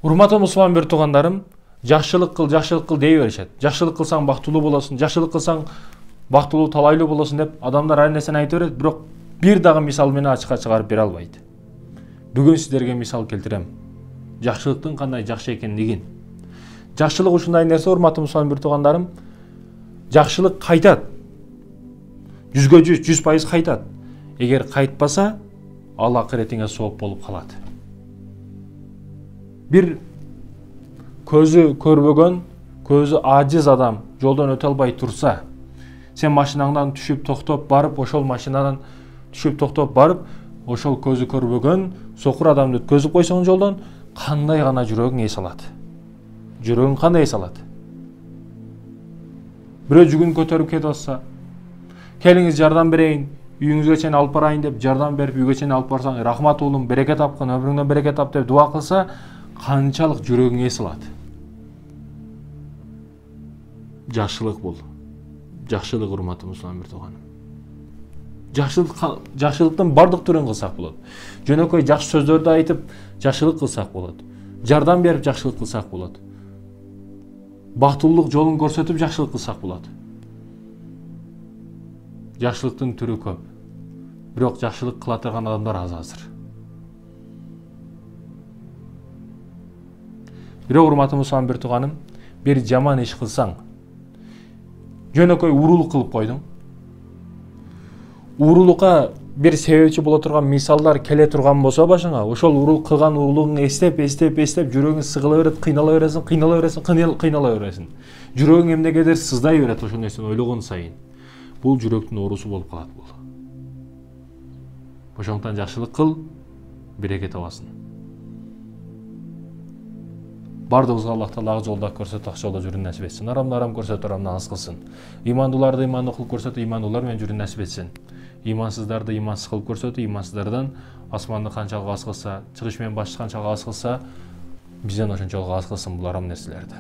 Урматтуу мусулман бир туугандарым, жакшылык кыл дей беришет. Жакшылык кылсаң бактылуу болосуң, жакшылык кылсаң бактылуу, талайлуу болосуң деп адамдар ар нерсени айтып берет, бирок бир дагы мисал менен ачыкка чыгарып бере албайт. Бүгүн сиздерге мисал келтирем. Жакшылыктын кандай жакшы экендигин. Жакшылык ушундай нерсе, урматтуу мусулман бир туугандарым. Жакшылык кайтат. 100% 100% кайтат. Эгер кайтпаса, ал акыретиңе сооп болуп калат. Bir көзү көрбөгөн, көзү ажиз адам жолдон өтө албай турса, сен машинаңдан түшүп токтоп барып, ошол машинадан түшүп токтоп барып, ошол көзү көрбөгөн сокур адамды өткөзүп койсоң жолдон, кандай гана жүрөгүң эс алат? Жүрөгүң кандай эс алат? Бирөө жүгүн көтөрүп кетип атса, келиңиз жардам берейин, үйүңүзгө чейин алып барайын деп жардам берип, үйгө чейин алып барсаң, рахмат уулум, береке тапкын, өмүрүңдөн береке тап деп дуа кылса, канчалык жүрөгүң эс алат? Жакшылык бул. Жакшылык, урматтуу мусулман бир тууганым. Жакшылыктын бардык түрүн кылсак болот. Жөнөкөй жакшы сөздөрдү айтып, жакшылык кылсак болот. Жардам берип жакшылык кылсак болот. Бактылуулук жолун көрсөтүп жакшылык кылсак болот. Жакшылыктын түрү көп. Бирок жакшылык кыла турган адамдар аз азыр. Бирок урматтуу мусулман бир тууганым, бир жаман иш кылсаң, жөнөкөй уурулук кылып койдуң. Уурулукка бир себепчи боло турган мисалдар келе турган болсо башыңа, ошол кылган уурулугуңду эстеп, жүрөгүң сыгыла берет, кыйнала бересиң. Жүрөгүң эмнегедир сыздай берет ошол нерсени ойлогон сайын. Бул жүрөктүн оорусу болуп калат бул. Ошондуктан жакшылык кыл, береке табасың. Бардыгыбызга Аллах Таала жолда көрсөтүп, ак жолдо жүрүүнү насип этсин. Арам көрсөтүп, арамдан алыс кылсын. Имандууларды имандуу кылып көрсөтүп, имандуулар менен жүрүүнү насип этсин. Имансыздарды имансыз кылып көрсөтүп, имансыздардан асманды канчалык аз кылса, чыгыш менен баш канчалык аз кылса, бизден ошончолук аз кылсын бул арам нерселерди.